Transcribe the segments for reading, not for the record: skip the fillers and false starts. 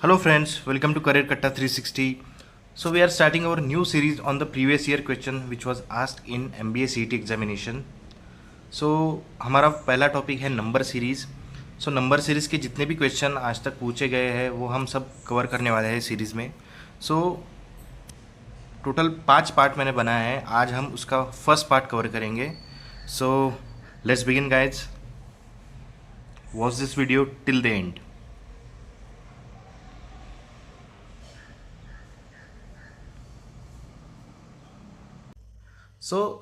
Hello friends, welcome to Career Katta 360. So we are starting our new series on the previous year question which was asked in MBA CET examination. So हमारा पहला topic है number series. So number series के जितने भी question आज तक पूछे गए हैं वो हम सब कवर करने वाले हैं सीरीज़ में. सो टोटल 5 पार्ट मैंने बनाया है. आज हम उसका फर्स्ट पार्ट कवर करेंगे. So let's begin guys. Watch this video till the end.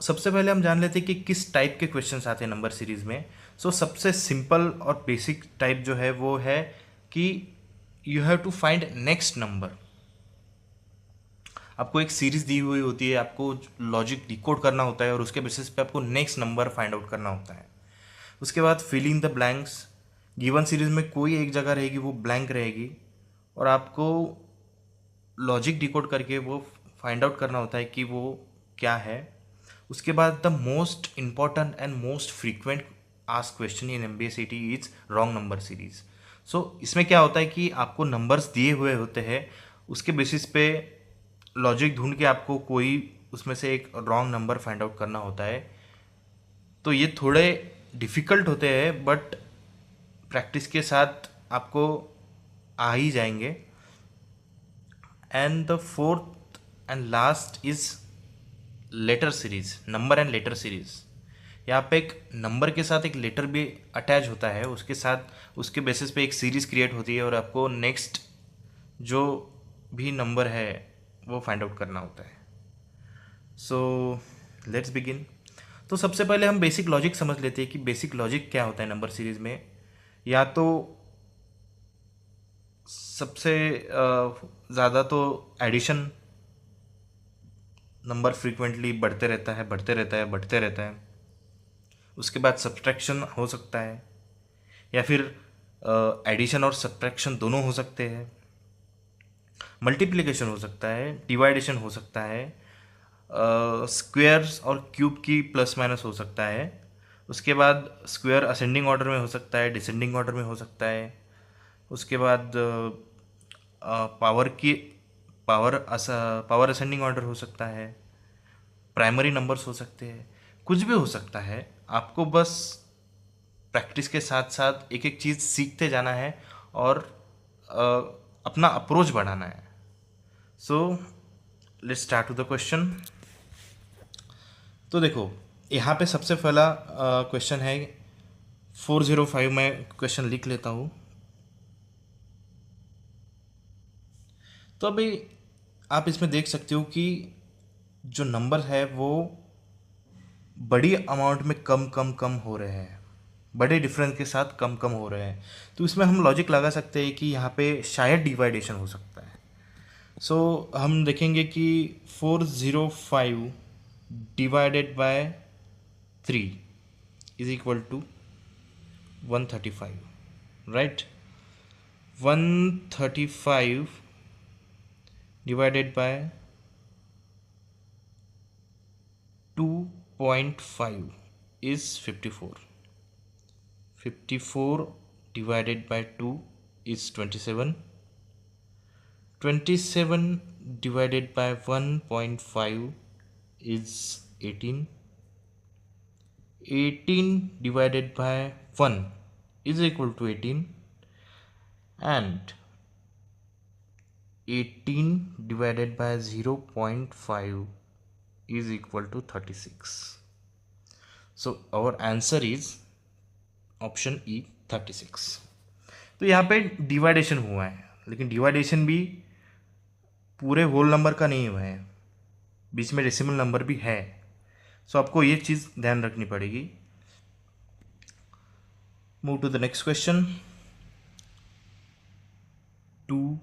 सबसे पहले हम जान लेते हैं कि किस टाइप के क्वेश्चंस आते हैं नंबर सीरीज़ में. सबसे सिंपल और बेसिक टाइप जो है वो है कि you have to find next number. आपको एक सीरीज़ दी हुई होती है, आपको लॉजिक डिकोड करना होता है और उसके बेसिस पे आपको नेक्स्ट नंबर फाइंड आउट करना होता है. उसके बाद fill in the blanks. Given series में कोई एक जगह रहेगी वो ब्लैंक रहेगी और आपको लॉजिक डिकोड करके वो फाइंड आउट करना होता है कि वो क्या है. उसके बाद the most important and most frequent ask question in MBA CET is wrong number series. इसमें क्या होता है कि आपको नंबर्स दिए हुए होते हैं, उसके बेसिस पे लॉजिक ढूंढ के आपको कोई उसमें से एक रॉन्ग नंबर फाइंड आउट करना होता है. तो ये थोड़े डिफ़िकल्ट होते हैं बट प्रैक्टिस के साथ आपको आ ही जाएंगे. And the fourth and last is letter series, number and letter series. यहाँ पे एक नंबर के साथ एक लेटर भी अटैच होता है, उसके साथ उसके बेसिस पे एक सीरीज क्रिएट होती है और आपको नेक्स्ट जो भी नंबर है वो फाइंड आउट करना होता है. So let's begin. तो सबसे पहले हम बेसिक लॉजिक समझ लेते हैं कि बेसिक लॉजिक क्या होता है नंबर सीरीज में. या तो सबसे ज़्यादा तो एडिशन नंबर फ्रीक्वेंटली बढ़ते रहता है, बढ़ते रहता है, बढ़ते रहता है. उसके बाद सब्ट्रैक्शन हो सकता है या फिर एडिशन और सब्ट्रैक्शन दोनों हो सकते हैं. मल्टीप्लिकेशन हो सकता है, डिवाइडेशन हो सकता है, स्क्वेयर्स और क्यूब की प्लस माइनस हो सकता है. उसके बाद स्क्वेयर असेंडिंग ऑर्डर में हो सकता है, डिसेंडिंग ऑर्डर में हो सकता है. उसके बाद पावर की पावर असेंडिंग ऑर्डर हो सकता है, प्राइमरी नंबर्स हो सकते हैं, कुछ भी हो सकता है. आपको बस प्रैक्टिस के साथ साथ एक एक चीज़ सीखते जाना है और अपना अप्रोच बढ़ाना है. So let's start to the question. तो देखो यहाँ पे सबसे पहला क्वेश्चन है 405. मैं क्वेश्चन लिख लेता हूँ. तो अभी आप इसमें देख सकते हो कि जो नंबर है वो बड़ी अमाउंट में कम कम कम हो रहे हैं, बड़े डिफरेंस के साथ कम कम हो रहे हैं. तो इसमें हम लॉजिक लगा सकते हैं कि यहाँ पे शायद डिवाइडेशन हो सकता है. हम देखेंगे कि 405 divided by 3 is equal to 135, right. 135 divided by 2.5 is 54. 54 divided by 2 is 27. 27 divided by 1.5 is 18. 18 divided by 1 is equal to 18. And 18 divided by 0.5 is equal to 36. So our answer is option E, 36. तो यहाँ पे डिवाइडेशन हुआ है, लेकिन डिवाइडेशन भी पूरे whole number का नहीं हुआ है, बीच में डेसिमल नंबर भी है. आपको ये चीज़ ध्यान रखनी पड़ेगी. Move to the next question. 2,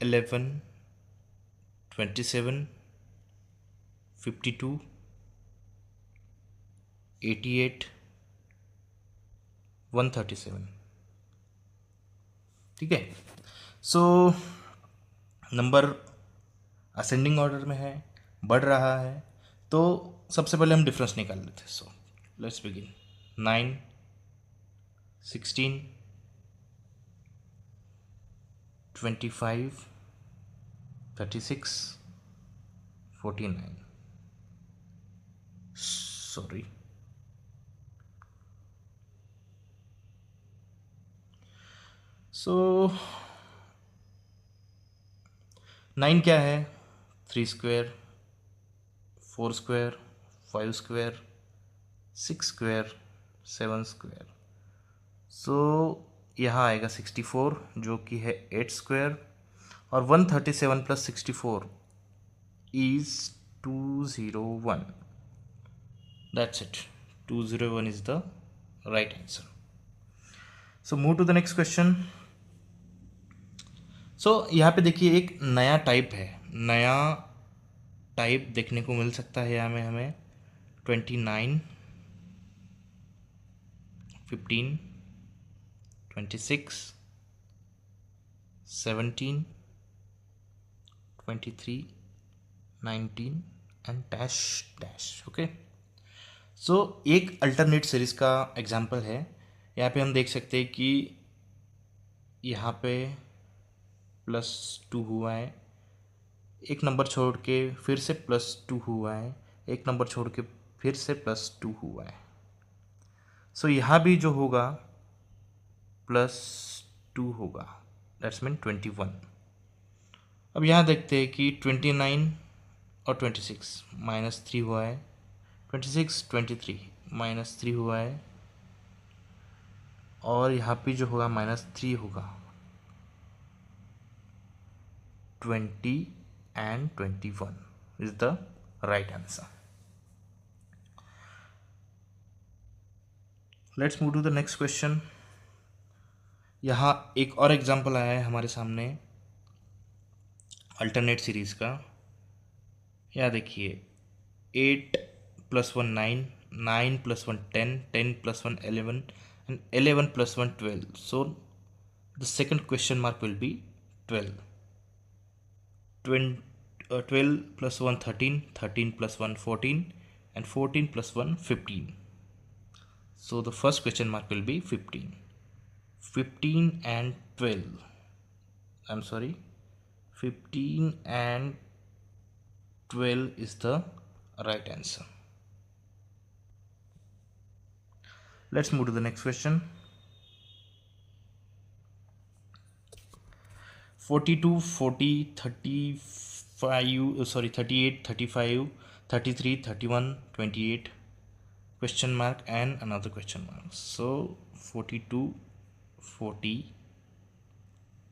11, 27, 52, 88, 137. ठीक है. नंबर असेंडिंग ऑर्डर में है, बढ़ रहा है. तो सबसे पहले हम डिफरेंस निकाल लेते हैं. Let's begin. 9, 16, 25, 36, 49. सॉरी, सो 9 क्या है? 3 square, 4 square, 5 square, 6 square, 7 square. So यहाँ आएगा 64 जो कि है 8 स्क्वायर, और 137 plus 64 is 201. That's it, 201 is the right answer. So move to the next question. So यहाँ पे देखिए एक नया टाइप है, नया टाइप देखने को मिल सकता है यहाँ में हमें. 29, 15, 26, 17, 23, 19 एंड डैश डैश. ओके, सो एक अल्टरनेट सीरीज का एग्जांपल है. यहाँ पे हम देख सकते हैं कि यहाँ पे +2 हुआ है, एक नंबर छोड़ के फिर से +2 हुआ है, एक नंबर छोड़ के फिर से +2 हुआ है. सो यहाँ भी जो होगा +2 होगा, दैट्स मीन 21. अब यहाँ देखते हैं कि 29 और 26 -3 हुआ है, 26, 23 -3 हुआ है, और यहाँ पे जो होगा -3 होगा. 20 and 21 is the right answer. Let's move to the next question. यहाँ एक और एग्जाम्पल आया है हमारे सामने अल्टरनेट सीरीज का. यहाँ देखिए 8 + 1 9, 9 + 1 10, 10 + 1 11 and 11 + 1 12. So the second question mark will be 12. 12 + 1 13, 13 + 1 14 and 14 + 1 15. So the first question mark will be 15. 15 and 12. I'm sorry. 15 and 12 is the right answer. Let's move to the next question. 42, 40, 35, 38, 35, 33, 31, 28, question mark and another question mark. So 42, 40,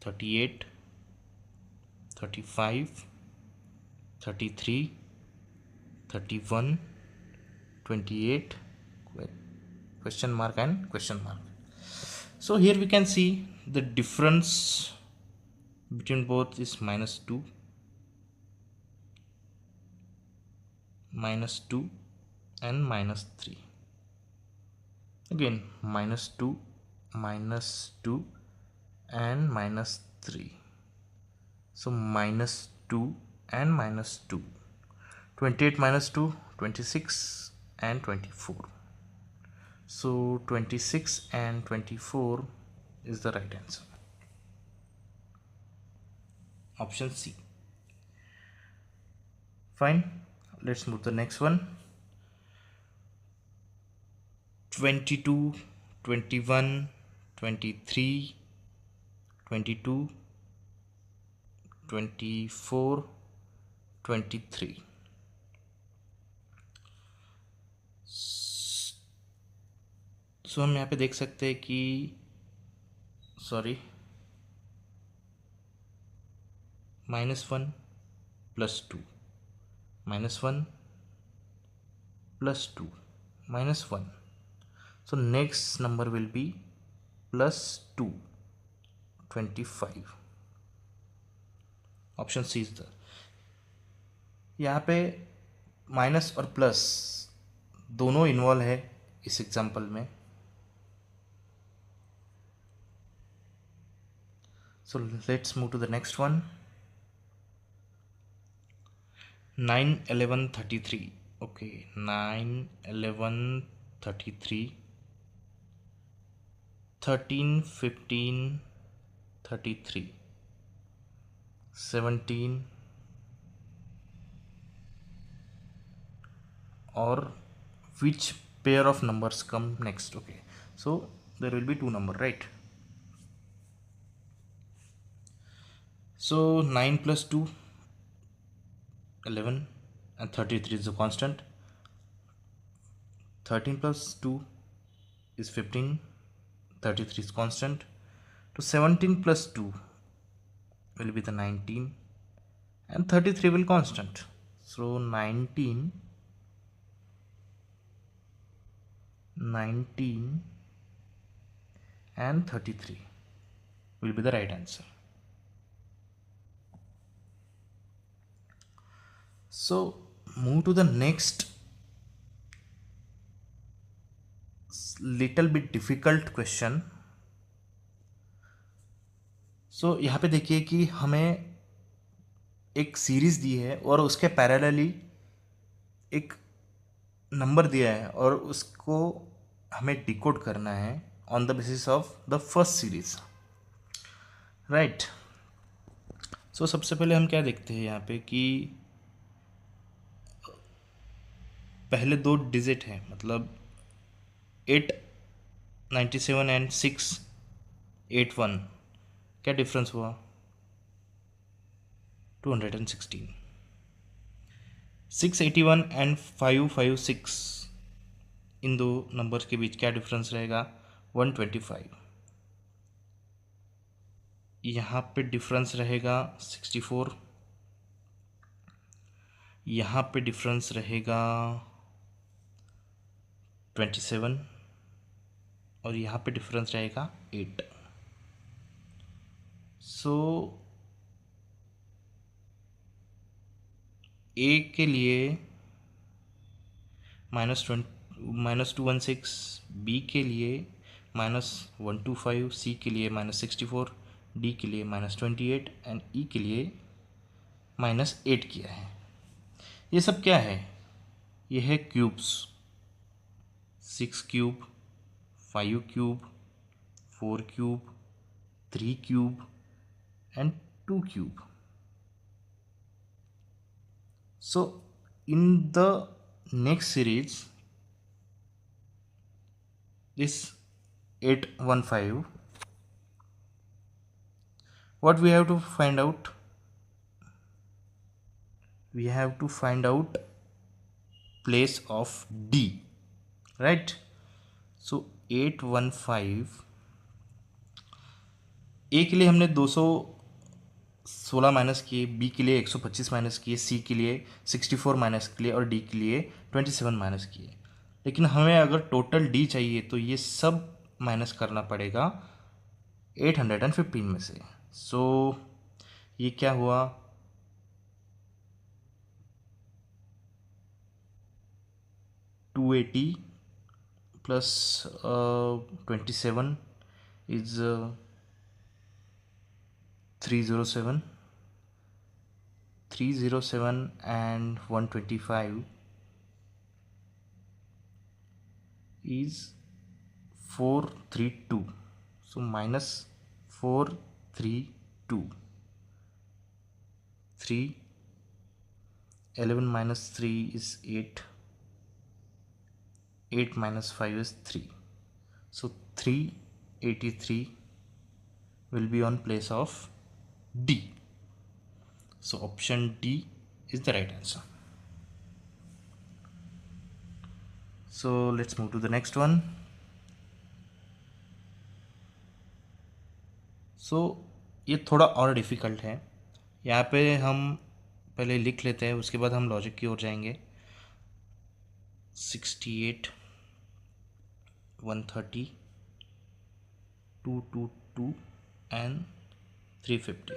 38, 35, 33, 31, 28, question mark and question mark. So here we can see the difference between both is -2, -2 and -3. Again -2, -2 and -3. So -2 and -2. 28 -2, 26 and 24. So 26 and 24 is the right answer. Option C. Fine. Let's move to the next one. 22, 21, 23, 22, 24, 23. सो हम यहाँ पे देख सकते हैं कि -1 +2, -1 +2, -1. So next number will be +2, 25. Option C is the. यहाँ पे minus और प्लस दोनों इन्वॉल्व है इस एग्जांपल में. So let's move to the next one. 9, 11, 33. Okay, 9, 11, 33, 13, 15, 33. 17 or which pair of numbers come next? Okay, so there will be two number, right? So 9 plus 2, 11, and 33 is a constant. 13 plus 2 is 15, 33 is constant. So 17 plus 2 will be the 19, and 33 will constant. So 19 and 33 will be the right answer. So move to the next little bit difficult question. So यहाँ पे देखिए कि हमें एक series दी है और उसके parallelly एक नंबर दिया है और उसको हमें डिकोड करना है on the basis of the first series, right? So सबसे पहले हम क्या देखते हैं यहाँ पे कि पहले दो डिजिट हैं, मतलब 897 एंड 681, क्या डिफरेंस हुआ? 216. 681 एंड 556, इन दो नंबर्स के बीच क्या डिफरेंस रहेगा? 125. यहाँ पे डिफरेंस रहेगा 64, यहाँ पे डिफरेंस रहेगा 27, और यहाँ पे डिफरेंस रहेगा 8. सो ए के लिए -216, बी के लिए -125, सी के लिए -64, डी के लिए -28 एंड ई के लिए -8 किया है. ये सब क्या है? ये है cubes. 6 cube, 5 cube, 4 cube, 3 cube and 2 cube. So in the next series, this 815, what we have to find out? We have to find out place of D, right? So 815, ए के लिए हमने 216 माइनस किए, बी के लिए 125 minus किए, सी के लिए 64 minus किए और डी के लिए 27 माइनस किए. लेकिन हमें अगर टोटल डी चाहिए तो ये सब माइनस करना पड़ेगा 815 में से. सो ये क्या हुआ? 280 plus 27 is 307. 307 and 125 is 432. So minus 432. 3, 11 minus 3 is 8. 8 minus 5 is 3. So 383 will be on place of D. So option D is the right answer. So let's move to the next one. So ये थोड़ा और difficult है. यहाँ पे हम पहले लिख लेते हैं, उसके बाद हम लॉजिक की ओर जाएंगे. 68, 130, 222 and 350.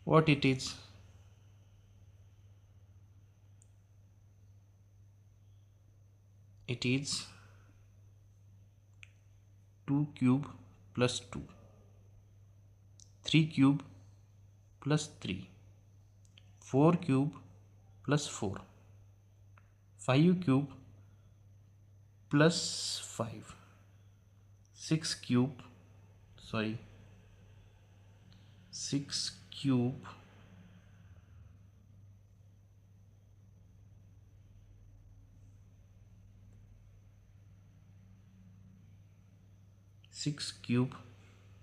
What it is? It is 2 cube plus 2, 3 cube plus 3, 4 cube plus 4, 5 cube plus 6 cube 6 cube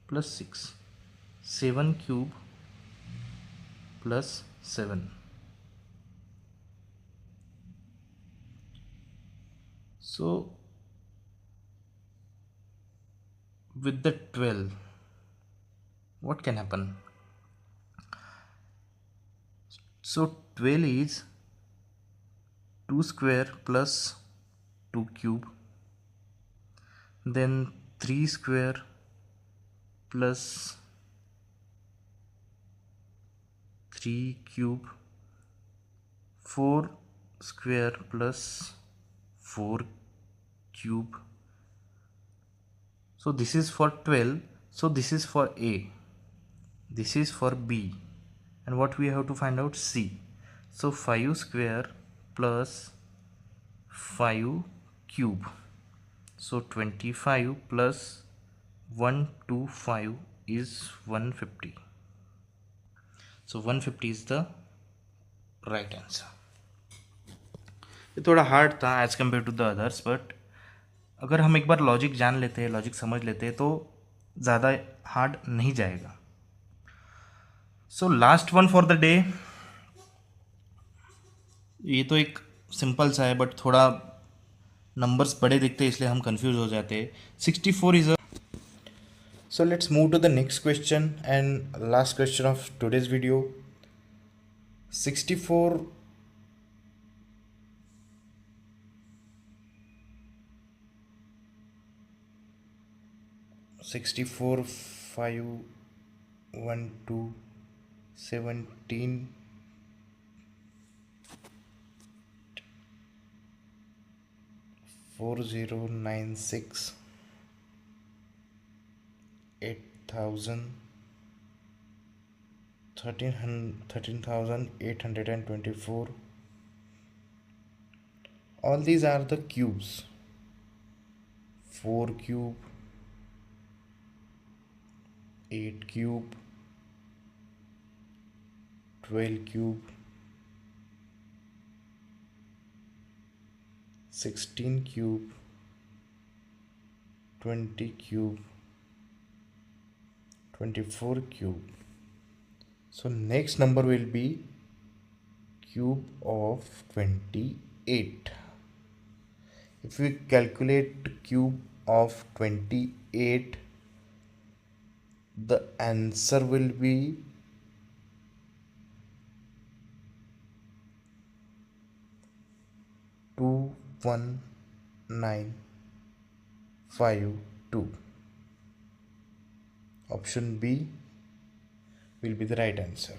plus 6, 7 cube plus 7. So with the 12, what can happen? So 12 is 2 square plus 2 cube, then 3 square plus 3 cube, 4 square plus 4 cube. So this is for 12. So this is for A, this is for B, and what we have to find out? C. So 5 square plus 5 cube, so 25 plus 125 is 150. So 150 is the right answer. ये थोड़ा hard था as compare to the others, but अगर हम एक बार logic जान लेते हैं, logic समझ लेते हैं, तो ज़्यादा हार्ड नहीं जाएगा. So last one for the day. ये तो एक सिंपल सा है, बट थोड़ा नंबर्स बड़े दिखते हैं इसलिए हम कंफ्यूज हो जाते हैं. 64 is a. So let's move to the next question and last question of today's video. 64 5 1 2 17 4096 8000 13,824. All these are the cubes. 4 cube, 8 cube, 12 cube, 16 cube, 20 cube, 24 cube. So next number will be cube of 28. If we calculate cube of 28, the answer will be 21952. Option B will be the right answer.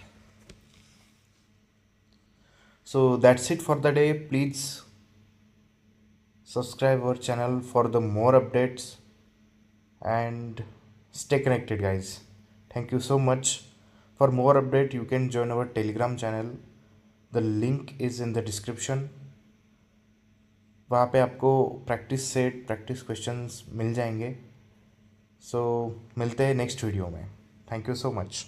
So that's it for the day. Please subscribe our channel for the more updates and stay connected, guys. Thank you so much. For more update you can join our Telegram channel. The link is in the description. वहाँ पे आपको practice set, practice questions मिल जाएंगे. सो मिलते हैं next video में. Thank you so much.